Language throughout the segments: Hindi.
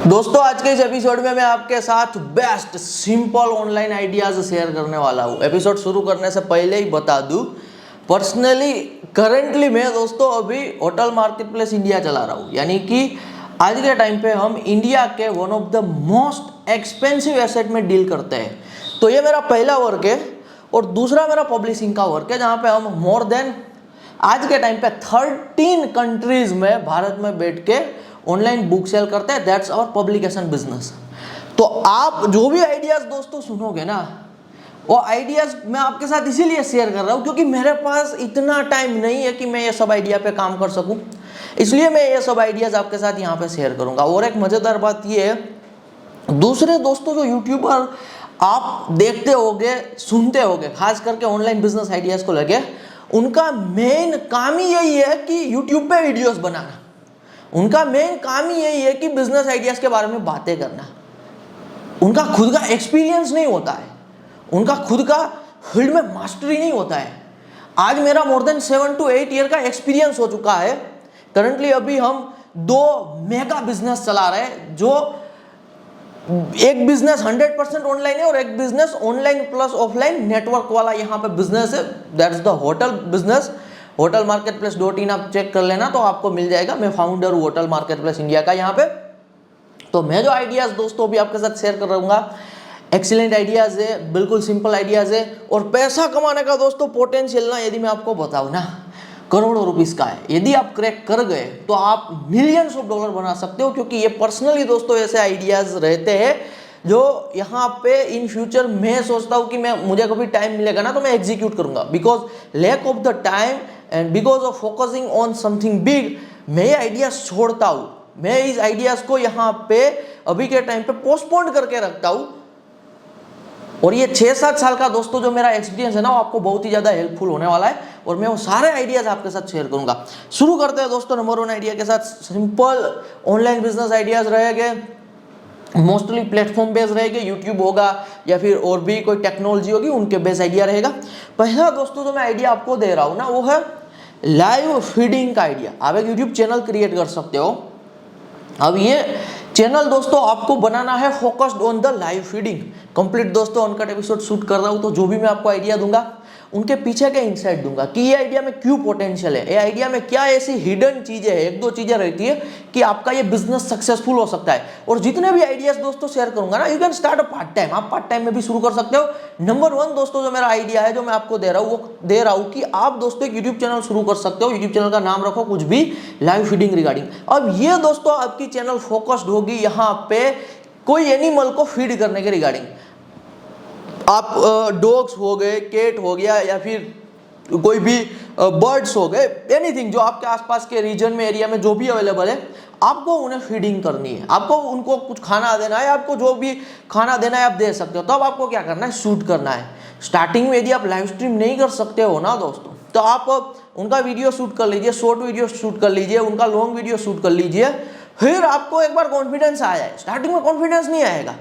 दोस्तों आज के इस एपिसोड में मैं आपके साथ best simple online ideas share करने वाला हूँ। एपिसोड शुरू करने से पहले ही बता दूँ, पर्सनली करेंटली मैं दोस्तों अभी होटल मार्केट प्लेस इंडिया चला रहा हूँ। यानी कि आज के टाइम पे हम इंडिया के one of the most expensive asset में डील करते हैं। तो ये मेरा पहला वर्क है और दूसरा मेरा पब्लिशिंग का वर्क है, जहाँ पे हम मोर देन आज के टाइम पे 13 कंट्रीज में भारत में बैठ के ऑनलाइन बुक सेल करते हैं। That's our publication business. तो आप जो भी आइडियाज दोस्तों सुनोगे ना, वो आइडियाज मैं आपके साथ इसीलिए शेयर कर रहा हूँ क्योंकि मेरे पास इतना टाइम नहीं है कि मैं ये सब आइडिया पे काम कर सकूँ। इसलिए मैं ये सब आइडियाज आपके साथ यहाँ पे शेयर करूँगा। और एक मज़ेदार बात ये है, दूसरे दोस्तों जो यूट्यूबर आप देखते होगे सुनते होगे, खास करके ऑनलाइन बिजनेस आइडियाज को लेके, उनका मेन काम ही यही है कि यूट्यूब पे वीडियोस बनाना। उनका मेन काम ही यही है कि बिजनेस आइडियाज के बारे में बातें करना। उनका खुद का एक्सपीरियंस नहीं होता है, उनका खुद का फील्ड में मास्टरी नहीं होता है। आज मेरा मोर देन 7 to 8 ईयर का एक्सपीरियंस हो चुका है। करंटली अभी हम 2 मेगा बिजनेस चला रहे हैं, जो एक बिजनेस 100% ऑनलाइन है और एक business online plus offline network वाला यहाँ पे बिजनेस है। That's the hotel business. Hotel market place .in आप चेक कर लेना तो आपको मिल जाएगा। मैं फाउंडर हूँ होटल मार्केट प्लेस इंडिया का यहाँ पे। तो मैं जो आइडियाज दोस्तों अभी आपके साथ शेयर कर रहूँगा, एक्सीलेंट आइडियाज है, बिल्कुल सिंपल आइडियाज है। और पैसा कमाने का दोस्तों पोटेंशियल ना, यदि मैं आपको बताऊँ ना, करोड़ों रुपीस का है। यदि आप क्रैक कर गए तो आप मिलियंस ऑफ डॉलर बना सकते हो, क्योंकि ये पर्सनली दोस्तों ऐसे आइडियाज रहते हैं जो यहाँ पे इन फ्यूचर मैं सोचता हूँ कि मुझे कभी टाइम मिलेगा ना तो मैं एग्जीक्यूट करूँगा। Because lack of the time and because of focusing on something big, मैं ये आइडियाज छोड़ता हूँ। मैं इस आइडियाज को यहाँ पे अभी के टाइम पे पोस्टपोन करके रखता हूँ। और ये 6-7 साल का दोस्तों जो मेरा एक्सपीरियंस है ना, वो आपको बहुत ही ज़्यादा हेल्पफुल होने वाला है और मैं वो सारे आइडियाज आपके साथ शेयर करूंगा। शुरू करते हैं दोस्तों नंबर 1 आइडिया के साथ। सिंपल ऑनलाइन बिजनेस आइडियाज रहेंगे, मोस्टली प्लेटफॉर्म बेस्ड रहेंगे। यूट्यूब होगा या फिर और भी कोई टेक्नोलॉजी होगी, उनके बेस आइडिया रहेगा। पहला दोस्तों जो मैं आइडिया आपको दे रहा हूँ ना, वो है लाइव फीडिंग का आइडिया। आप एक यूट्यूब चैनल क्रिएट कर सकते हो। अब ये चैनल दोस्तों आपको बनाना है focused on the live feeding. Complete दोस्तों अनकट एपिसोड शूट कर रहा हूँ, तो जो भी मैं आपको आइडिया दूंगा उनके पीछे के इंसाइट दूंगा कि ये आइडिया में क्यों पोटेंशियल है, ये आइडिया में क्या ऐसी हिडन चीजें हैं। 1-2 चीजें रहती है कि आपका ये बिजनेस सक्सेसफुल हो सकता है। और जितने भी आइडियाज दोस्तों शेयर करूंगा ना, you can start a part time. आप पार्ट टाइम में भी शुरू कर सकते हो। नंबर 1 दोस्तों जो मेरा आइडिया है, जो मैं आपको दे रहा हूँ, वो दे रहा हूँ कि आप दोस्तों एक यूट्यूब चैनल शुरू कर सकते हो। यूट्यूब चैनल का नाम रखो कुछ भी, लाइव फीडिंग रिगार्डिंग। अब ये दोस्तों आपकी चैनल फोकस्ड होगी यहाँ पे कोई एनिमल को फीड करने के रिगार्डिंग। आप डॉग्स हो गए, कैट हो गया, या फिर कोई भी बर्ड्स हो गए, एनीथिंग जो आपके आसपास के रीजन में, एरिया में जो भी अवेलेबल है, आपको उन्हें फीडिंग करनी है। आपको उनको कुछ खाना देना है, आपको जो भी खाना देना है आप दे सकते हो। तब आपको क्या करना है, शूट करना है। स्टार्टिंग में यदि आप लाइव स्ट्रीम नहीं कर सकते हो ना दोस्तों, तो आप उनका वीडियो शूट कर लीजिए, शॉर्ट वीडियो शूट कर लीजिए, उनका लॉन्ग वीडियो शूट कर लीजिए। फिर आपको एक बार कॉन्फिडेंस आ जाए। स्टार्टिंग में कॉन्फिडेंस नहीं आएगा।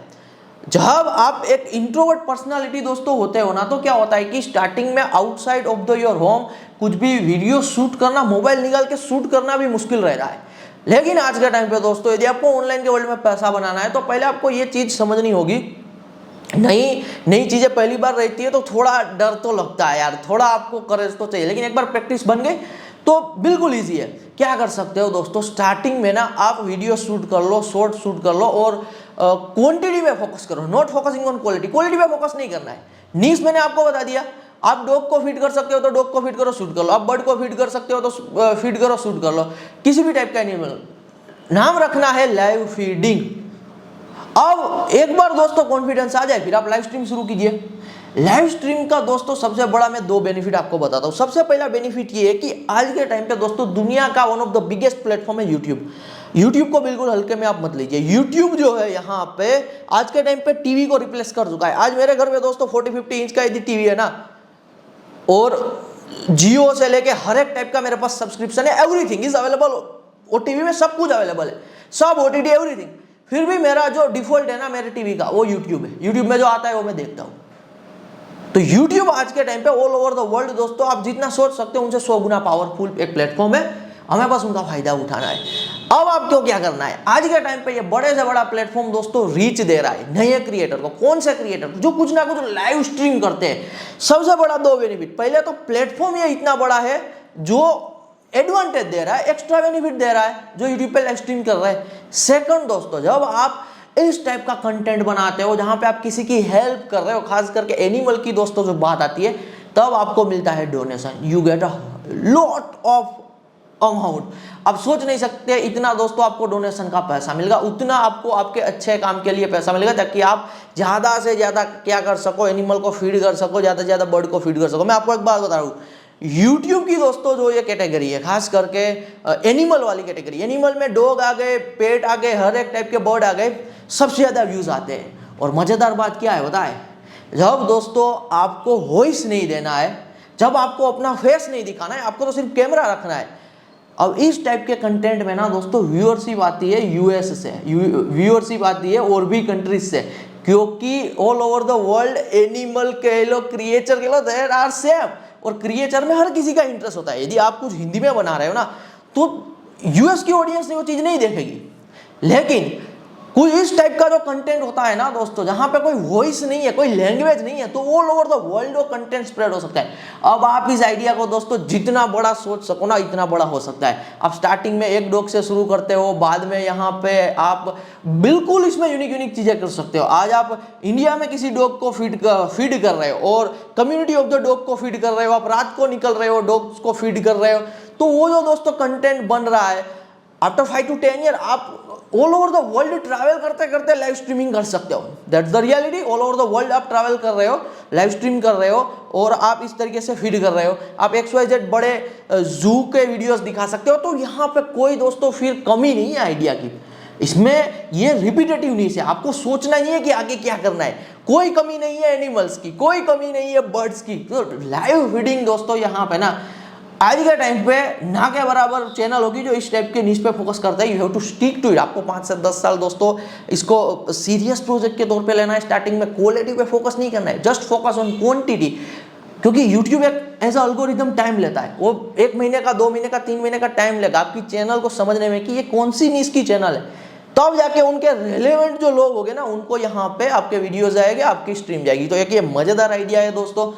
जब आप एक इंट्रोवर्ट पर्सनालिटी दोस्तों होते हो ना, तो क्या होता है कि स्टार्टिंग में outside of the your home कुछ भी वीडियो शूट करना, मोबाइल निकाल के शूट करना भी मुश्किल रह रहा है। लेकिन आज के टाइम पे दोस्तों यदि आपको ऑनलाइन के वर्ल्ड में पैसा बनाना है, तो पहले आपको ये चीज समझनी होगी। नई चीजें पहली बार रहती है तो थोड़ा डर तो लगता है यार, थोड़ा आपको करेज तो चाहिए। लेकिन एक बार प्रैक्टिस बन गई तो बिल्कुल ईजी है। क्या कर सकते हो दोस्तों, स्टार्टिंग में ना आप वीडियो शूट कर लो, शॉर्ट शूट कर लो और क्वांटिटी में फोकस करो, not focusing on quality. Quality पे फोकस नहीं करना है। नीश मैंने आपको बता दिया। आप डॉग को फीड कर सकते हो तो डॉग को फीड करो, शूट कर लो। आप बर्ड को फीड कर सकते हो तो फीड करो, शूट कर लो। किसी भी टाइप का एनिमल, नाम रखना है लाइव फीडिंग। अब एक बार दोस्तों कॉन्फिडेंस आ जाए, फिर आप लाइव स्ट्रीम शुरू कीजिए। लाइव स्ट्रीम का दोस्तों सबसे बड़ा मैं 2 बेनिफिट आपको बताता हूँ। सबसे पहला बेनिफिट ये है कि आज के टाइम पे दोस्तों दुनिया का one of the biggest platform है यूट्यूब। यूट्यूब को बिल्कुल हल्के में आप मत लीजिए। यूट्यूब जो है यहाँ पे आज के टाइम पे टीवी को रिप्लेस कर चुका है। आज मेरे घर में दोस्तों 40-50 इंच का यदि टीवी है ना, और जियो से लेके हर एक टाइप का मेरे पास सब्सक्रिप्शन है, एवरीथिंग इज अवेलेबल। और टीवी में सब कुछ अवेलेबल है, सब ओटीटी एवरीथिंग। फिर भी मेरा जो डिफॉल्ट है ना मेरे टीवी का, वो यूट्यूब है। यूट्यूब में जो आता है वो मैं देखता हूँ। तो YouTube आज के टाइम पे ऑल ओवर द वर्ल्ड दोस्तों आप जितना सोच सकते हो उनसे 100 गुना पावरफुल एक प्लेटफॉर्म है। हमें बस उनका फायदा उठाना है। अब आपको क्या करना है, आज के टाइम पे ये बड़े से बड़ा प्लेटफॉर्म दोस्तों रीच दे रहा है नए क्रिएटर को। कौन से क्रिएटर, जो कुछ ना कुछ लाइव स्ट्रीम करते हैं। सबसे बड़ा दो बेनिफिट, पहले तो प्लेटफॉर्म ये इतना बड़ा है जो एडवांटेज दे रहा है, एक्स्ट्रा बेनिफिट दे रहा है जो यूट्यूब पे लाइव स्ट्रीम कर रहे हैं। सेकंड दोस्तों, जब आप इस टाइप का कंटेंट बनाते हो जहां पे आप किसी की हेल्प कर रहे हो, खास करके एनिमल की दोस्तों जो बात आती है, तब आपको मिलता है donation. You get a lot of amount. आप सोच नहीं सकते इतना दोस्तों आपको डोनेशन का पैसा मिलेगा, उतना आपको आपके अच्छे काम के लिए पैसा मिलेगा, ताकि आप ज्यादा से ज्यादा क्या कर सको, एनिमल को फीड कर सको, ज्यादा से ज्यादा बर्ड को फीड कर सको। मैं आपको एक बात बता रहा हूँ, यूट्यूब की दोस्तों जो ये कैटेगरी है, खास करके एनिमल वाली कैटेगरी, एनिमल में डॉग आ गए, पेट आ गए, हर एक टाइप के बर्ड आ गए, सबसे ज्यादा व्यूज आते हैं। और मजेदार बात क्या है बताए, जब दोस्तों आपको वॉइस नहीं देना है, जब आपको अपना फेस नहीं दिखाना है, आपको तो सिर्फ कैमरा रखना है। अब इस टाइप के कंटेंट में ना दोस्तों व्यूअरशिप आती है यूएस से, व्यूअरशिप आती है और भी कंट्रीज से, क्योंकि all over the world animal कह लो, क्रिएचर कह लो, देयर आर सेम। और क्रिएचर में हर किसी का इंटरेस्ट होता है। यदि आप कुछ हिंदी में बना रहे हो ना, तो यूएस की ऑडियंस ने वो चीज नहीं देखेगी। लेकिन कोई इस टाइप का जो कंटेंट होता है ना दोस्तों, जहां पे कोई वॉइस नहीं है, कोई लैंग्वेज नहीं है, तो ऑल ओवर द वर्ल्ड वो कंटेंट स्प्रेड हो सकता है। अब आप इस आइडिया को दोस्तों जितना बड़ा सोच सको ना, इतना बड़ा हो सकता है। आप स्टार्टिंग में एक डॉग से शुरू करते हो, बाद में यहाँ पे आप बिल्कुल इसमें यूनिक चीजें कर सकते हो। आज आप इंडिया में किसी डॉग को फीड कर रहे हो और कम्युनिटी ऑफ द डॉग को फीड कर रहे हो, आप रात को निकल रहे हो, डॉग्स को फीड कर रहे हो, तो वो जो दोस्तों कंटेंट बन रहा है, आफ्टर 5 to 10 ईयर आप all over the world travel करते करते लाइव स्ट्रीमिंग कर सकते हो। That's the reality. All over the world आप ट्रैवल कर रहे हो, लाइव स्ट्रीम कर रहे हो, और आप इस तरीके से फीड कर रहे हो। आप XYZ बड़े जू के वीडियोस दिखा सकते हो। तो यहाँ पे कोई दोस्तों फिर कमी नहीं है आइडिया की। इसमें ये रिपीटेटिवनेस है, आपको सोचना नहीं है कि आगे क्या करना है। कोई कमी नहीं है एनिमल्स की, कोई कमी नहीं है बर्ड्स की। तो लाइव फीडिंग दोस्तों यहाँ पे ना आज के टाइम पे ना के बराबर चैनल होगी जो इस टाइप के न्यूज पे फोकस करता है। You have to stick to it. आपको 5 से 10 साल दोस्तों इसको सीरियस प्रोजेक्ट के तौर पे लेना है। स्टार्टिंग में क्वालिटी पे फोकस नहीं करना है, जस्ट फोकस ऑन क्वांटिटी। क्योंकि यूट्यूब एक ऐसा अल्गोरिथम टाइम लेता है, वो 1 महीने का, 2 महीने का, 3 महीने का टाइम लेगा आपकी चैनल को समझने में कि ये कौन सी नीश की चैनल है। तब जाके उनके रेलेवेंट जो लोग होंगे ना, उनको यहाँ पे आपके वीडियोज आएंगे, आपकी स्ट्रीम जाएगी। तो एक ये मजेदार आइडिया है दोस्तों।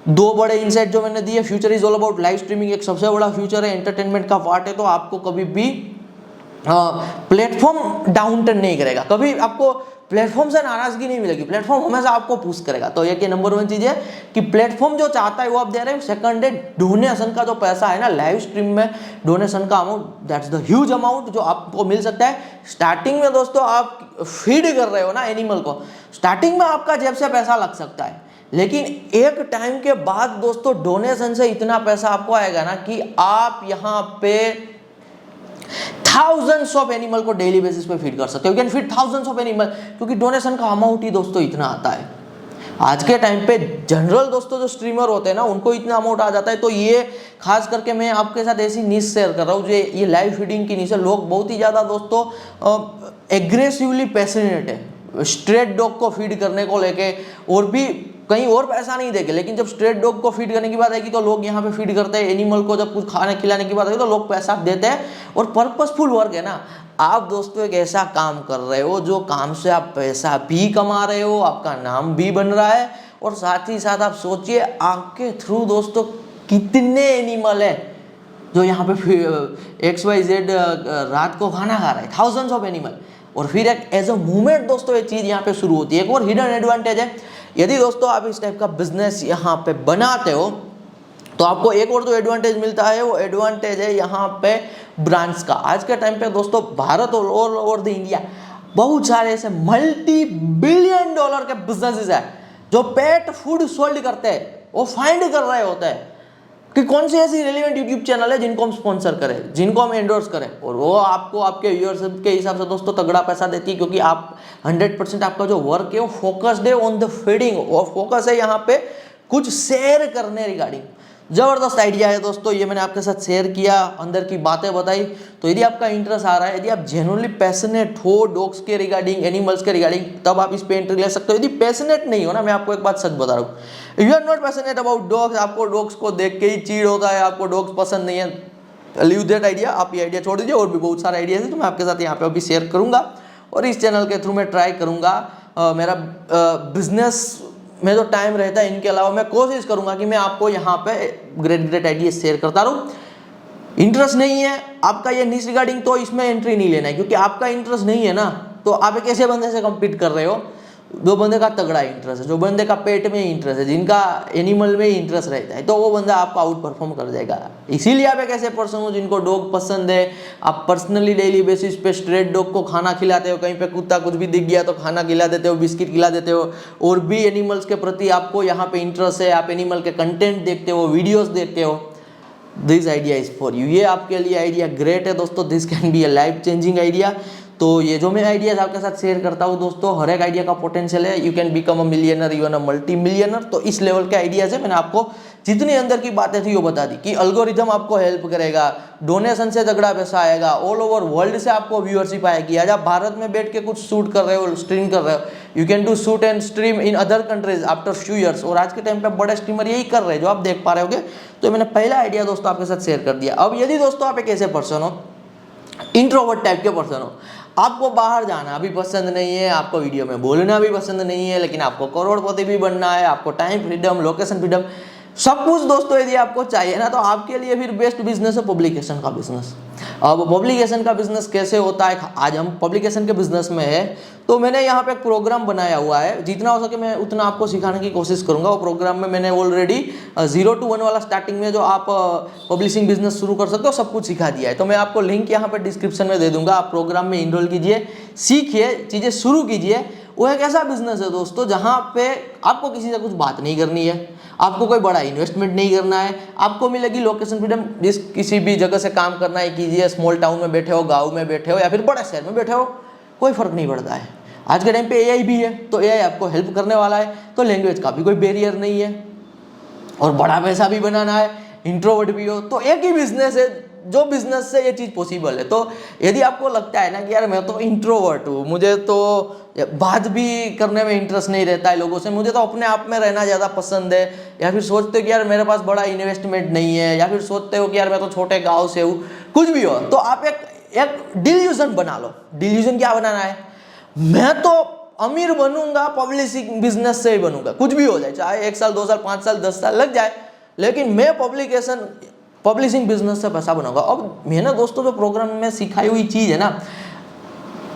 2 बड़े इनसाइट जो मैंने दिए, future is all about live streaming, एक सबसे बड़ा फ्यूचर है, एंटरटेनमेंट का पार्ट है। तो आपको कभी भी प्लेटफॉर्म डाउन टर्न नहीं करेगा, कभी आपको प्लेटफॉर्म से नाराजगी नहीं मिलेगी, प्लेटफॉर्म हमेशा आपको पुश करेगा। तो ये नंबर 1 चीज है कि प्लेटफॉर्म जो चाहता है वो आप दे रहे हो। सेकंड है डोनेशन का जो पैसा है ना लाइव स्ट्रीम में, डोनेशन का amount, that's the huge amount जो आपको मिल सकता है। स्टार्टिंग में दोस्तों आप फीड कर रहे हो ना एनिमल को, स्टार्टिंग में आपका जेब से पैसा लग सकता है, लेकिन एक टाइम के बाद दोस्तों डोनेशन से इतना पैसा आपको आएगा ना कि आप यहाँ पे थाउजेंड्स ऑफ एनिमल को डेली बेसिस पे फीड कर सकते हो। You can feed thousands of animal, क्योंकि डोनेशन का अमाउंट ही दोस्तों इतना आता है। आज के टाइम पे जनरल दोस्तों जो स्ट्रीमर होते हैं ना, उनको इतना अमाउंट आ जाता है। तो ये खास करके मैं आपके साथ ऐसी नीश शेयर कर रहा हूँ जो ये लाइव फीडिंग की नीश है। लोग बहुत ही ज़्यादा दोस्तों एग्रेसिवली पैशनेट है स्ट्रेट डॉग को फीड करने को लेके, और भी कहीं और पैसा नहीं देंगे, लेकिन जब स्ट्रेट डॉग को फीड करने की बात आएगी तो लोग यहाँ पे फीड करते हैं। एनिमल को जब कुछ खाने खिलाने की बात आएगी तो लोग पैसा देते हैं। और पर्पसफुल वर्क है ना, आप दोस्तों एक ऐसा काम कर रहे हो जो काम से आप पैसा भी कमा रहे हो, आपका नाम भी बन रहा है, और साथ ही साथ आप सोचिए आपके थ्रू दोस्तों कितने एनिमल है जो यहाँ पे XYZ रात को खाना खा रहा है, थाउजेंड्स ऑफ एनिमल। और फिर एक एज अ मूवमेंट दोस्तों ये चीज़ यहाँ पे शुरू होती है। एक और हिडन एडवांटेज है, यदि दोस्तों आप इस टाइप का बिजनेस यहाँ पे बनाते हो तो आपको एक और जो एडवांटेज मिलता है, वो एडवांटेज है यहाँ पे ब्रांड्स का। आज के टाइम पे दोस्तों भारत और ऑल ओवर द इंडिया बहुत सारे ऐसे $multi-billion के बिजनेसेस है जो पेट फूड सोल्ड करते हैं। वो फाइंड कर रहे होते हैं कि कौन सी ऐसी रेलिवेंट यूट्यूब चैनल है जिनको हम स्पॉन्सर करें, जिनको हम एंडोर्स करें, और वो आपको आपके व्यूअरशिप के हिसाब से दोस्तों तगड़ा पैसा देती है। क्योंकि आप 100% आपका जो वर्क है वो फोकस्ड है ऑन द फीडिंग, और फोकस है यहाँ पे कुछ शेयर करने रिगार्डिंग। जबरदस्त आइडिया है दोस्तों, ये मैंने आपके साथ शेयर किया, अंदर की बातें बताई। तो यदि आपका इंटरेस्ट आ रहा है, यदि आप जेन्युइनली पैशनेट हो डॉग्स के रिगार्डिंग, एनिमल्स के रिगार्डिंग, तब आप इस पे एंट्री ले सकते हो। यदि पैशनेट नहीं हो ना, मैं आपको एक बात सच बता रहा हूँ, you are not passionate about dogs, आपको डॉग्स को देख के ही चीड़ होता है, आपको डॉग्स पसंद नहीं है, लीव दैट आइडिया, आप ये आइडिया छोड़ दीजिए। और भी बहुत सारे आइडियाज हैं जो मैं आपके साथ यहाँ पे अभी शेयर करूंगा, और इस चैनल के थ्रू मैं ट्राई करूंगा मेरा बिजनेस में जो टाइम रहता है इनके अलावा मैं कोशिश करूंगा कि मैं आपको यहाँ पे ग्रेट ग्रेट आइडिया शेयर करता रहूँ। इंटरेस्ट नहीं है आपका ये निश रिगार्डिंग, तो इसमें एंट्री नहीं लेना है, क्योंकि आपका इंटरेस्ट नहीं है ना, तो आप एक ऐसे बंदे से कम्पीट कर रहे हो जो बंदे का तगड़ा इंटरेस्ट है, जो बंदे का पेट में ही इंटरेस्ट है, जिनका एनिमल में ही इंटरेस्ट रहता है, तो वो बंदा आपको आउट परफॉर्म कर जाएगा। इसीलिए आप एक ऐसे पर्सन हो जिनको डॉग पसंद है, आप पर्सनली डेली बेसिस पे स्ट्रेट डॉग को खाना खिलाते हो, कहीं पे कुत्ता कुछ भी दिख गया तो खाना खिला देते हो, बिस्किट खिला देते हो, और भी एनिमल्स के प्रति आपको यहाँ पे इंटरेस्ट है, आप एनिमल के कंटेंट देखते हो, वीडियोज देखते हो, this idea is for you. ये आपके लिए आइडिया ग्रेट है दोस्तों, this can be a life changing idea. तो ये जो मैं आइडियाज आपके साथ शेयर करता हूँ दोस्तों, हर एक आइडिया का पोटेंशियल है, you can become a millionaire, even a multi millionaire. तो इस लेवल के आइडियाज है, मैंने आपको जितनी अंदर की बातें थी वो बता दी कि अल्गोरिथम आपको हेल्प करेगा, डोनेशन से तगड़ा पैसा आएगा, ऑल ओवर वर्ल्ड से आपको व्यूअरशिप आएगी। आज आप भारत में बैठ के कुछ शूट कर रहे हो, स्ट्रीम कर रहे हो, you can do shoot and stream in other countries after few years, और आज के टाइम पे बड़े स्ट्रीमर यही कर रहे हैं जो आप देख पा रहे होगे। तो मैंने पहला आइडिया दोस्तों आपके साथ शेयर कर दिया। अब यदि दोस्तों आप एक ऐसे पर्सन हो, इंट्रोवर्ट टाइप के पर्सन हो, आपको बाहर जाना भी पसंद नहीं है, आपको वीडियो में बोलना भी पसंद नहीं है, लेकिन आपको करोड़पति भी बनना है, आपको टाइम फ्रीडम, लोकेशन फ्रीडम, सब कुछ दोस्तों यदि आपको चाहिए ना, तो आपके लिए फिर बेस्ट बिजनेस है पब्लिकेशन का बिजनेस। अब पब्लिकेशन का बिजनेस कैसे होता है, आज हम पब्लिकेशन के बिजनेस में है, तो मैंने यहाँ पे एक प्रोग्राम बनाया हुआ है, जितना हो सके मैं उतना आपको सिखाने की कोशिश करूंगा। वो प्रोग्राम में मैंने ऑलरेडी 0 to 1 वाला स्टार्टिंग में जो आप पब्लिशिंग बिजनेस शुरू कर सकते हो सब कुछ सिखा दिया है। तो मैं आपको लिंक यहाँ पे डिस्क्रिप्शन में दे दूंगा, आप प्रोग्राम में इनरोल कीजिए, सीखिए, चीज़ें शुरू कीजिए। वो एक ऐसा बिजनेस है दोस्तों जहाँ पे आपको किसी से कुछ बात नहीं करनी है, आपको कोई बड़ा इन्वेस्टमेंट नहीं करना है, आपको मिलेगी लोकेशन फ्रीडम, जिस किसी भी जगह से काम करना है कीजिए, स्मॉल टाउन में बैठे हो, गाँव में बैठे हो या फिर बड़े शहर में बैठे हो, कोई फर्क नहीं पड़ता है। आज के टाइम पे एआई भी है, तो एआई आपको हेल्प करने वाला है, तो लैंग्वेज का भी कोई बैरियर नहीं है, और बड़ा पैसा भी बनाना है, इंट्रोवर्ट भी हो, तो एक ही बिजनेस है जो बिजनेस से ये चीज़ पॉसिबल है। तो यदि आपको लगता है ना कि यार मैं तो इंट्रोवर्ट हूँ, मुझे तो बात भी करने में इंटरेस्ट नहीं रहता है लोगों से, मुझे तो अपने आप में रहना ज़्यादा पसंद है, या फिर सोचते हो कि यार मेरे पास बड़ा इन्वेस्टमेंट नहीं है, या फिर सोचते हो कि यार मैं तो छोटे गाँव से हूँ, कुछ भी हो, तो आप एक डिल्यूजन बना लो। डिल्यूजन क्या बनाना है, मैं तो अमीर बनूंगा, पब्लिशिंग बिजनेस से ही बनूंगा, कुछ भी हो जाए, चाहे 1 साल 2 साल 5 साल 10 साल लग जाए, लेकिन मैं पब्लिशिंग बिजनेस से पैसा बनाऊंगा। अब मैंने दोस्तों जो प्रोग्राम में सिखाई हुई चीज़ है ना,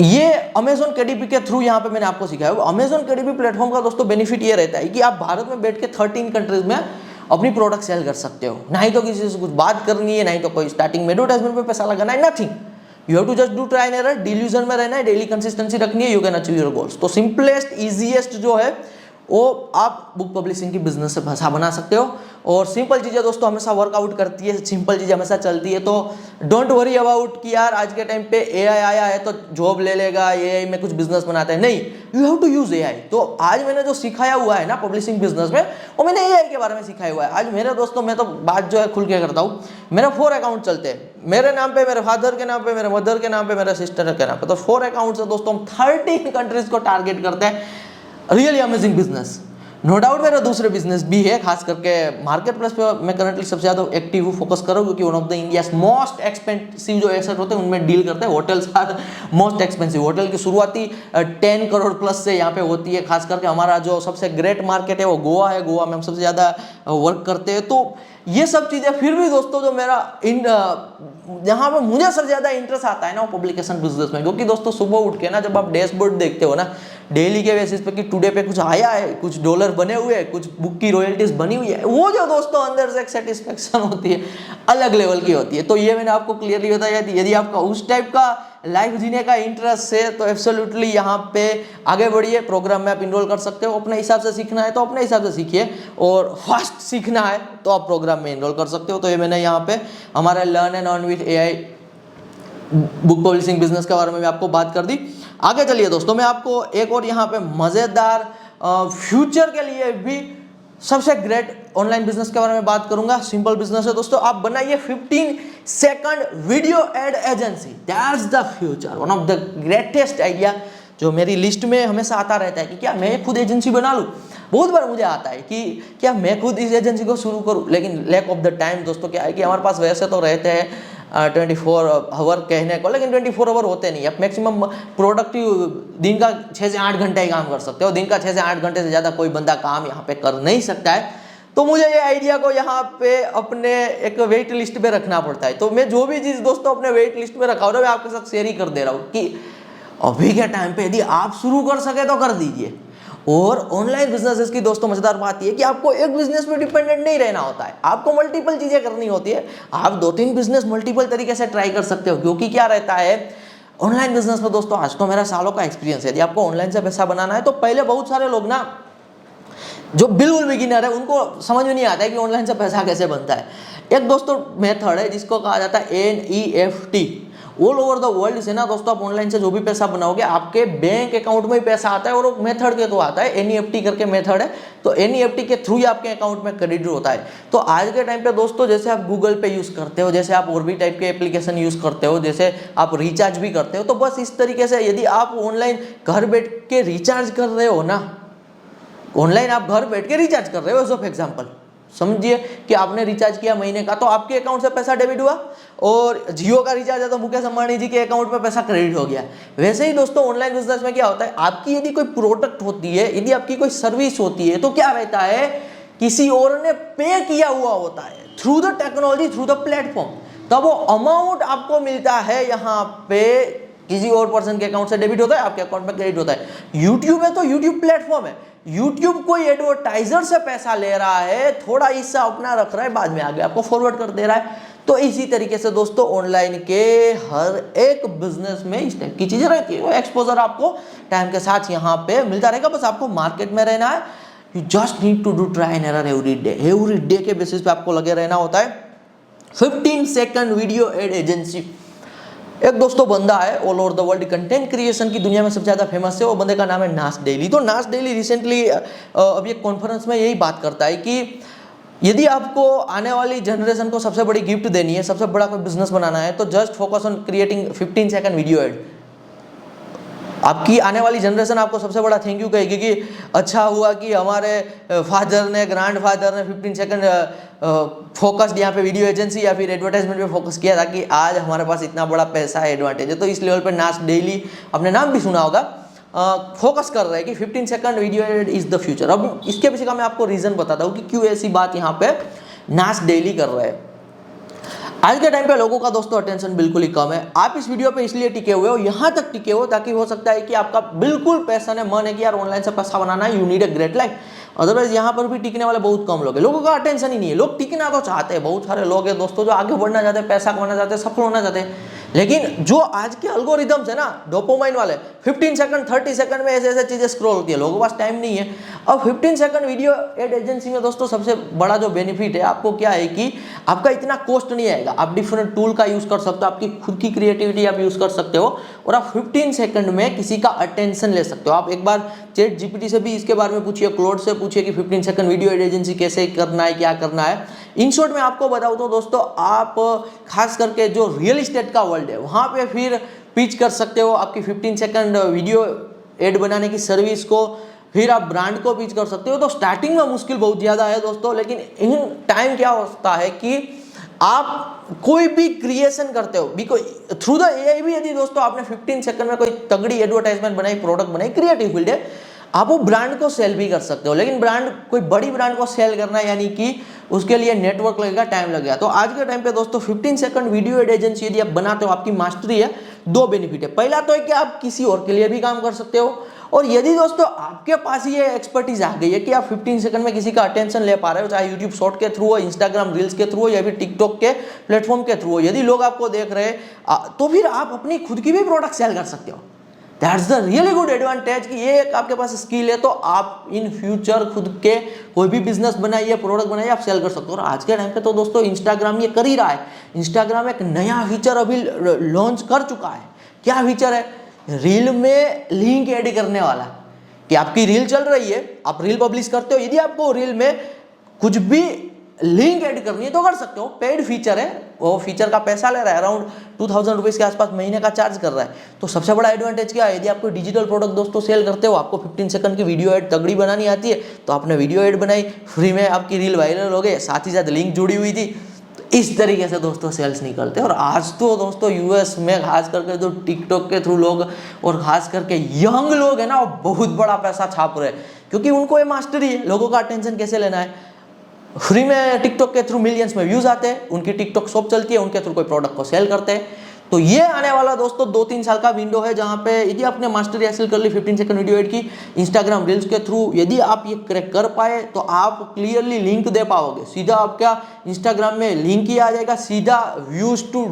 ये अमेजॉन केडीपी के थ्रू यहाँ पे मैंने आपको सिखाया। अमेजॉन केडीपी प्लेटफॉर्म का दोस्तों बेनिफिट ये रहता है कि आप भारत में बैठ के 13 कंट्रीज में अपनी प्रोडक्ट सेल कर सकते हो, ना ही तो किसी से कुछ बात करनी है, ना ही तो कोई स्टार्टिंग में एडवर्टाइजमेंट पे पैसा लगाना है, nothing. You have to just do trial and error, delusion में रहना है, डेली कंसिस्टेंसी रखनी है, you can achieve your goals. तो सिंपलेस्ट इजीएस्ट जो है वो आप बुक पब्लिशिंग की बिजनेस से पैसा बना सकते हो। और सिंपल चीज़ें दोस्तों हमेशा वर्कआउट करती है, सिंपल चीज़ें हमेशा चलती है। तो डोंट वरी अबाउट कि यार आज के टाइम पे एआई आया है तो जॉब ले लेगा, एआई में कुछ बिजनेस बनाते हैं, नहीं, you have to use AI. तो आज मैंने जो सिखाया हुआ है ना पब्लिशिंग बिजनेस में, वो मैंने एआई के बारे में सिखाया हुआ है। आज मेरे दोस्तों, मैं तो बात जो है खुल के करता हूँ, मेरे 4 अकाउंट चलते हैं, मेरे नाम पे, मेरे फादर के नाम पे, मेरे मदर के नाम पे, मेरे सिस्टर के नाम पे। तो 4 अकाउंट से दोस्तों हम 13 कंट्रीज को टारगेट करते हैं। Really amazing business, no doubt. मेरा दूसरे बिजनेस भी है, खास करके मार्केट प्लेस पे मैं करंटली सबसे ज़्यादा एक्टिव हूँ, फोकस कर रहा हूँ, क्योंकि one of the India most expensive जो एसेट होते हैं उनमें डील करते हैं। Hotels are most expensive, hotel की शुरुआती 10 करोड़ प्लस से यहाँ पे होती है। खास करके हमारा जो सबसे ग्रेट मार्केट है वो गोवा है, गोवा में हम सबसे ज़्यादा वर्क करते हैं। तो ये सब चीज़ें, फिर भी दोस्तों जो मेरा जहाँ पे मुझे सबसे ज़्यादा इंटरेस्ट आता है ना वो पब्लिकेशन बिजनेस में, क्योंकि दोस्तों सुबह उठ के ना जब आप डैशबोर्ड देखते हो ना डेली के बेसिस पे कि टुडे पे कुछ आया है, कुछ डॉलर बने हुए हैं, कुछ बुक की रॉयल्टीज बनी हुई है, वो जो दोस्तों अंदर से एक सेटिस्फेक्शन होती है, अलग लेवल की होती है। तो ये मैंने आपको क्लियरली बताया, यदि आपका उस टाइप का लाइफ जीने का इंटरेस्ट है तो एब्सोल्युटली यहाँ पे आगे बढ़िए। प्रोग्राम में आप इनरोल कर सकते हो, अपने हिसाब से सीखना है तो अपने हिसाब से सीखिए, और फास्ट सीखना है तो आप प्रोग्राम में इनरोल कर सकते हो। तो ये मैंने यहाँ पे हमारा learn and earn with AI book publishing business के बारे में भी आपको बात कर दी। आगे चलिए दोस्तों, मैं आपको एक और यहाँ पे मज़ेदार फ्यूचर के लिए भी सबसे ग्रेट ऑनलाइन बिजनेस के बारे में बात करूंगा। सिंपल बिजनेस है दोस्तों, आप बनाइए 15 second video ad agency, that's the future, one of the greatest idea जो मेरी लिस्ट में हमेशा आता रहता है कि क्या मैं खुद एजेंसी बना लूँ। बहुत बार मुझे आता है कि क्या मैं खुद इस एजेंसी को शुरू करूँ, लेकिन लैक ऑफ द टाइम दोस्तों क्या है कि हमारे पास वैसे तो रहते हैं 24 आवर कहने को, लेकिन 24 आवर होते नहीं। आप मैक्सिमम प्रोडक्टिव दिन का 6 से 8 घंटे ही काम कर सकते हो। दिन का 6 से 8 घंटे से ज़्यादा कोई बंदा काम यहाँ पे कर नहीं सकता है। तो मुझे ये आइडिया को यहाँ पे अपने एक वेट लिस्ट पे रखना पड़ता है। तो मैं जो भी चीज़ दोस्तों अपने वेट लिस्ट में रखा हूँ मैं आपके साथ शेयर ही कर दे रहा हूँ कि अभी के टाइम पे यदि आप शुरू कर सके तो कर दीजिए। और ऑनलाइन बिजनेसेस की दोस्तों मजेदार बात यह कि आपको एक बिजनेस पे डिपेंडेंट नहीं रहना होता है, आपको मल्टीपल चीजें करनी होती है। आप 2-3 बिजनेस मल्टीपल तरीके से ट्राई कर सकते हो, क्योंकि क्या रहता है ऑनलाइन बिजनेस में दोस्तों, आज तो मेरा सालों का एक्सपीरियंस है। यदि आपको ऑनलाइन से पैसा बनाना है तो पहले बहुत सारे लोग ना जो बिल्कुल बिगिनर है उनको समझ में नहीं आता है कि ऑनलाइन से पैसा कैसे बनता है। एक दोस्तों मेथड है जिसको कहा जाता है NEFT। All over the world से ना दोस्तों आप ऑनलाइन से जो भी पैसा बनाओगे आपके बैंक अकाउंट में ही पैसा आता है, और वो मेथड के तो आता है, NEFT करके मेथड है। तो NEFT के थ्रू ही आपके अकाउंट में क्रेडिट होता है। तो आज के टाइम पे दोस्तों जैसे आप गूगल पे यूज करते हो, जैसे आप और भी टाइप के एप्लीकेशन यूज करते हो, जैसे आप रिचार्ज भी करते हो, तो बस इस तरीके से यदि आप ऑनलाइन घर बैठ के रिचार्ज कर रहे हो ना, ऑनलाइन आप घर बैठ के रिचार्ज कर रहे हो एज ऑफ एग्जाम्पल, समझिए कि आपने रिचार्ज किया महीने का तो आपके अकाउंट से पैसा डेबिट हुआ, और जियो का रिचार्ज है तो मुकेश अंबानी जी के अकाउंट में पैसा क्रेडिट हो गया। वैसे ही दोस्तों ऑनलाइन बिजनेस में क्या होता है, आपकी यदि कोई प्रोडक्ट होती है, यदि आपकी कोई सर्विस होती है, तो क्या रहता है किसी और ने पे किया हुआ होता है through the technology, through the platform, तब वो अमाउंट आपको मिलता है यहाँ पे किसी और पर्सन के अकाउंट से डेबिट होता है, आपके अकाउंट में क्रेडिट होता है। यूट्यूब है तो यूट्यूब प्लेटफॉर्म है, यूट्यूब कोई एडवर्टाइजर से पैसा ले रहा है, थोड़ा हिस्सा अपना रख रहा है, बाद में आगे आपको फॉरवर्ड कर दे रहा है। तो इसी तरीके से दोस्तों ऑनलाइन के हर एक बिजनेस में इस टाइप की चीजें रहती है। वो एक्सपोजर आपको टाइम के साथ यहाँ पे मिलता रहेगा, बस आपको मार्केट में रहना है। You just need to do trial and error every day के बेसिस पे आपको लगे रहना होता है। 15 सेकंड वीडियो एड एजेंसी, एक दोस्तों बंदा है all over the world, content creation की दुनिया में सबसे ज्यादा फेमस है, वो बंदे का नाम है नास डेली। तो नास डेली रिसेंटली अभी एक कॉन्फ्रेंस में यही बात करता है कि यदि आपको आने वाली जनरेशन को सबसे बड़ी गिफ्ट देनी है, सबसे बड़ा कोई बिजनेस बनाना है, तो just focus on creating 15 second video add. आपकी आने वाली जनरेशन आपको सबसे बड़ा थैंक यू कहेगी कि अच्छा हुआ कि हमारे फादर ने, ग्रैंड फादर ने 15 सेकंड फोकस्ड यहाँ पे वीडियो एजेंसी या फिर एडवर्टाइजमेंट पे फोकस किया था कि आज हमारे पास इतना बड़ा पैसा है, एडवांटेज है। तो इस लेवल पे नास डेली, आपने नाम भी सुना होगा, फोकस कर रहा है कि 15 second video add is the future. अब इसके पीछे का मैं आपको रीजन बताता हूँ कि क्यों ऐसी बात यहाँ पे नास डेली कर रहा है। आज के टाइम पे लोगों का दोस्तों अटेंशन बिल्कुल ही कम है। आप इस वीडियो पे इसलिए टिके हुए हो, यहाँ तक टिके हो ताकि हो सकता है कि आपका बिल्कुल पैसा ने मन है कि यार ऑनलाइन से पैसा बनाना है, you need a great life. Otherwise यहाँ पर भी टिकने वाले बहुत कम लोग हैं, लोगों का अटेंशन ही नहीं है। लोग टिकना तो चाहते हैं, बहुत सारे लोग हैं दोस्तों जो आगे बढ़ना चाहते हैं, पैसा कमाना चाहते हैं, सफल होना चाहते हैं, लेकिन जो आज के एल्गोरिदम्स है ना डोपामाइन वाले, 15 सेकंड 30 सेकंड में ऐसे ऐसे चीजें स्क्रॉल होती है, लोगों के पास टाइम नहीं है। अब 15 सेकंड वीडियो एड एजेंसी में दोस्तों सबसे बड़ा जो बेनिफिट है आपको क्या है कि आपका इतना कॉस्ट नहीं आएगा। आप डिफरेंट टूल का यूज कर सकते हो, आपकी खुद की क्रिएटिविटी आप यूज कर सकते हो, और आप 15 सेकंड में किसी का अटेंशन ले सकते हो। आप एक बार चैट जीपीटी से भी इसके बारे में पूछिए, क्लोड से पूछिए कि 15 सेकंड वीडियो एड एजेंसी कैसे करना है, क्या करना है। इन शॉर्ट में आपको बताऊं तो दोस्तों आप खास करके जो रियल एस्टेट का वर्ल्ड है वहां पे फिर पिच कर सकते हो आपकी 15 सेकंड वीडियो एड बनाने की सर्विस को, फिर आप ब्रांड को पिच कर सकते हो। तो स्टार्टिंग में मुश्किल बहुत ज़्यादा है दोस्तों, लेकिन इन टाइम क्या होता है कि आप कोई भी क्रिएशन करते हो थ्रू द एआई भी, यदि दोस्तों आपने 15 सेकंड में कोई तगड़ी एडवर्टाइजमेंट बनाई, प्रोडक्ट बनाई, क्रिएटिव फील्ड है, आप वो ब्रांड को सेल भी कर सकते हो। लेकिन ब्रांड, कोई बड़ी ब्रांड को सेल करना यानी कि उसके लिए नेटवर्क लगेगा, टाइम लगेगा। तो आज के टाइम पे दोस्तों 15 सेकंड वीडियो एड एजेंसी यदि आप बनाते हो, आपकी मास्टरी है, 2 बेनिफिट है। पहला तो है कि आप किसी और के लिए भी काम कर सकते हो, और यदि दोस्तों आपके पास ये एक्सपर्टीज आ गई है कि आप 15 सेकंड में किसी का अटेंशन ले पा रहे हो, चाहे यूट्यूब शॉर्ट के थ्रू हो, इंस्टाग्राम रील्स के थ्रू हो, या फिर टिकटॉक के प्लेटफॉर्म के थ्रू हो, यदि लोग आपको देख रहे हैं तो फिर आप अपनी खुद की भी प्रोडक्ट सेल कर सकते हो। That's the really good advantage कि ये एक आपके पास स्किल है, तो आप इन फ्यूचर खुद के कोई भी बिजनेस बनाइए, प्रोडक्ट बनाइए, आप सेल कर सकते हो। और आज के टाइम पे तो दोस्तों इंस्टाग्राम ये कर ही रहा है। इंस्टाग्राम एक नया फीचर अभी लॉन्च कर चुका है। क्या फीचर है? रील में लिंक ऐड करने वाला, कि आपकी रील चल रही है, आप रील पब्लिश करते हो, यदि आपको रील में कुछ भी लिंक ऐड करनी है तो कर सकते हो। पेड फीचर है, वो फीचर का पैसा ले रहा है, अराउंड 2000 रुपीज के आसपास महीने का चार्ज कर रहा है। तो सबसे बड़ा एडवांटेज क्या है, यदि आप कोई डिजिटल प्रोडक्ट दोस्तों सेल करते हो, आपको 15 सेकंड की वीडियो ऐड तगड़ी बनानी आती है, तो आपने वीडियो ऐड बनाई, फ्री में आपकी रील वायरल हो गई, साथ ही साथ लिंक जुड़ी हुई थी, इस तरीके से दोस्तों सेल्स निकलते हैं। और आज तो दोस्तों यूएस में खास करके जो टिकटॉक के थ्रू लोग और खास करके यंग लोग हैं ना, वो बहुत बड़ा पैसा छाप रहे हैं, क्योंकि उनको ये मास्टरी है लोगों का अटेंशन कैसे लेना है। फ्री में टिकटॉक के थ्रू मिलियंस में व्यूज आते हैं, उनकी टिकटॉक शॉप चलती है, उनके थ्रू कोई प्रोडक्ट को सेल करते हैं। तो ये आने वाला दोस्तों 2-3 साल का विंडो है, जहां पे यदि आपने मास्टरी हासिल कर ली 15 सेकंड वीडियो एड की इंस्टाग्राम रील्स के थ्रू, यदि आप ये क्रैक कर पाए तो आप क्लियरली लिंक दे पाओगे, सीधा आपका इंस्टाग्राम में लिंक ही आ जाएगा, सीधा व्यूज टू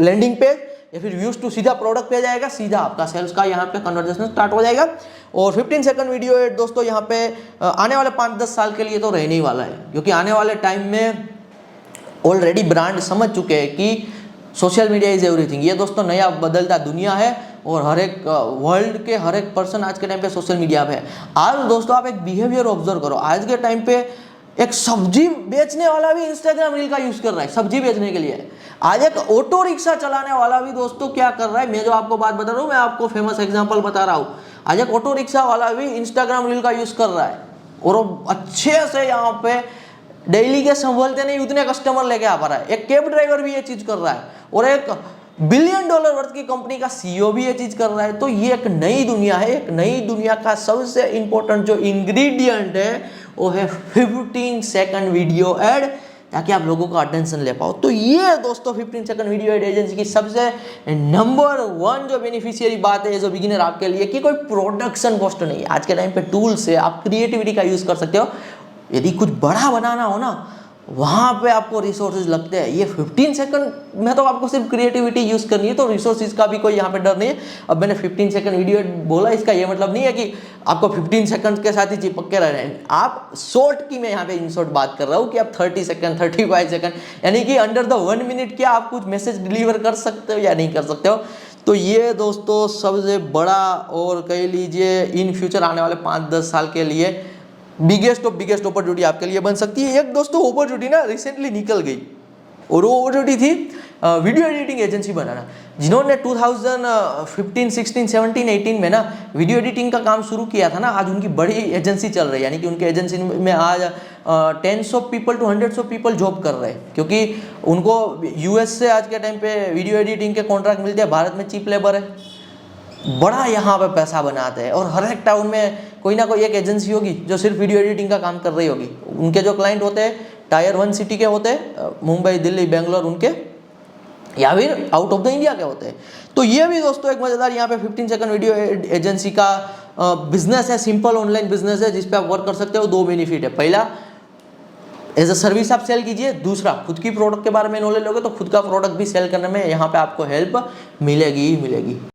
लैंडिंग पेज या फिर व्यूज टू सीधा प्रोडक्ट पे जाएगा, सीधा आपका सेल्स का यहाँ पे कन्वर्जेशन स्टार्ट हो जाएगा। और 15 सेकंड वीडियो एड दोस्तों यहाँ पे आने वाले 5-10 साल के लिए तो रहने ही वाला है, क्योंकि आने वाले टाइम में ऑलरेडी ब्रांड समझ चुके हैं कि सोशल मीडिया इज एवरीथिंग। ये दोस्तों नया बदलता दुनिया है और हर एक वर्ल्ड के हर एक पर्सन आज के टाइम पे सोशल मीडिया पे है। आज दोस्तों आप एक बिहेवियर ऑब्जर्व करो, आज के टाइम पे एक सब्जी बेचने वाला भी इंस्टाग्राम रील का यूज कर रहा है सब्जी बेचने के लिए। आज एक ऑटो रिक्शा चलाने वाला भी दोस्तों क्या कर रहा है, मैं जो आपको बात बता रहा हूँ, मैं आपको फेमस एग्जांपल बता रहा हूँ। आज एक ऑटो रिक्शा वाला भी इंस्टाग्राम रील का यूज कर रहा है और वो अच्छे से यहाँ पे डेली के संभलते नहीं उतने कस्टमर लेके आ पा रहा है। एक कैब ड्राइवर भी ये चीज कर रहा है और एक $1 बिलियन वर्थ की कंपनी का सीईओ भी ये चीज कर रहा है। तो ये एक नई दुनिया है। एक नई दुनिया का सबसे इंपॉर्टेंट जो इंग्रेडिएंट है वो है 15 सेकंड वीडियो एड, ताकि आप लोगों का अटेंशन ले पाओ। तो ये दोस्तों 15 सेकंड वीडियो एड एजेंसी की सबसे नंबर 1 जो बेनिफिशियरी बात है जो बिगिनर आपके लिए, कि कोई प्रोडक्शन कॉस्ट नहीं है। आज के टाइम पे टूल्स है, आप क्रिएटिविटी का यूज कर सकते हो। यदि कुछ बड़ा बनाना हो ना, वहाँ पे आपको रिसोर्सेज लगते हैं। ये 15 सेकंड में तो आपको सिर्फ क्रिएटिविटी यूज करनी है, तो रिसोर्सेज का भी कोई यहाँ पे डर नहीं है। अब मैंने 15 सेकंड वीडियो बोला, इसका ये मतलब नहीं है कि आपको 15 सेकंड के साथ ही चिपक के रह रहे हैं। आप शॉर्ट की मैं यहाँ पे इन शॉर्ट बात कर रहा हूँ कि आप 30 सेकंड 35 सेकंड यानी कि अंडर द 1 मिनट क्या आप कुछ मैसेज डिलीवर कर सकते हो या नहीं कर सकते हो। तो ये दोस्तों सबसे बड़ा और कह लीजिए इन फ्यूचर आने वाले 5-10 साल के लिए बिगेस्ट ऑफ बिगेस्ट अपॉर्चुनिटी आपके लिए बन सकती है। एक दोस्तों अपॉर्चुनिटी ना रिसेंटली निकल गई और वो अपॉर्चुनिटी थी वीडियो एडिटिंग एजेंसी बनाना। जिन्होंने 2015, 16, 17, 18 में ना वीडियो एडिटिंग का काम शुरू किया था ना, आज उनकी बड़ी एजेंसी चल रही है। यानी कि उनके एजेंसी में आज tens of people to hundreds of people job कर रहे हैं, क्योंकि उनको यूएस से आज के टाइम पे वीडियो एडिटिंग के कॉन्ट्रैक्ट मिलते हैं। भारत में चीप लेबर है, बड़ा यहाँ पे पैसा बनाते हैं और हर एक टाउन में कोई ना कोई एक एजेंसी होगी जो सिर्फ वीडियो एडिटिंग का काम कर रही होगी। उनके जो क्लाइंट होते हैं टायर 1 सिटी के होते हैं, मुंबई, दिल्ली, बेंगलोर उनके, या फिर आउट ऑफ द इंडिया के होते हैं। तो ये भी दोस्तों एक मजेदार यहाँ पे 15 सेकंड वीडियो एजेंसी का बिजनेस है, सिंपल ऑनलाइन बिजनेस है जिस पे आप वर्क कर सकते हो। 2 बेनिफिट है, पहला एज अ सर्विस आप सेल कीजिए, दूसरा खुद की प्रोडक्ट के बारे में नॉलेज लोगे तो खुद का प्रोडक्ट भी सेल करने में यहाँ पे आपको हेल्प मिलेगी ही मिलेगी।